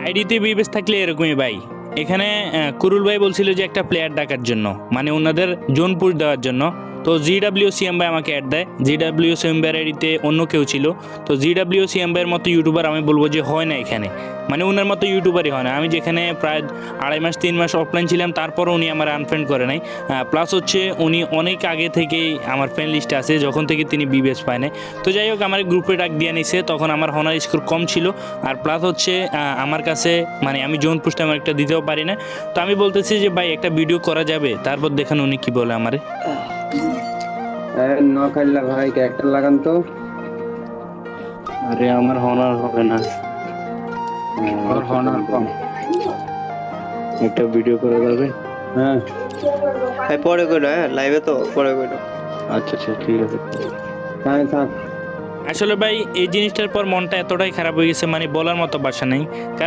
আইডিতে বিবেস থাকলে এরকমই ভাই। এখানে কুরুল ভাই বলছিল যে একটা প্লেয়ার ডাকার জন্য, মানে ওনাদের জোন পুশ দেওয়ার জন্য। তো জিডাব্লিউসিএম ভাই আমাকে অ্যাড দেয়। জিডাব্লিউসিএম ভাইয়ের আইডিতে অন্য কেউ ছিল। তো জিডাব্লিউসিএম ভাইয়ের মতো ইউটিউবার আমি বলবো যে হয় না এখানে, মানে ওনার মতো ইউটিউবারই হয় না। আমি যেখানে প্রায় 2.5 মাস 3 মাস অফলাইন ছিলাম, তারপরও উনি আমার আনফ্রেন্ড করে নাই। প্লাস হচ্ছে উনি অনেক আগে থেকেই আমার ফ্রেন্ড লিস্টে আছে, যখন থেকে তিনি বিবেস পায় নাই। তো যাই হোক, আমার গ্রুপে ডাক দিয়ে নিছে, তখন আমার হনার স্কোর কম ছিল। আর প্লাস হচ্ছে আমার কাছে মানে আমি জোন পুশ তেমন একটা দিতেও পারি না। তো আমি বলতেছি যে ভাই একটা ভিডিও করা যাবে, তারপর দেখেন উনি কি বলে আমারে। নখাইল্লা ভাই ক্যারেক্টার লাগান তো। আরে আমার হনার হবে না, ওর হনার কম। একটা ভিডিও করা যাবে? হ্যাঁ পরে কইলো, লাইভে তো পরে কইলো। আচ্ছা আচ্ছা ঠিক আছে। তাই থাক। আসলে ভাই এই জিনিসটার পর মনটা এতটাই খারাপ হয়ে গেছে, মানে বলার মতো ভাষা নেই। কারণ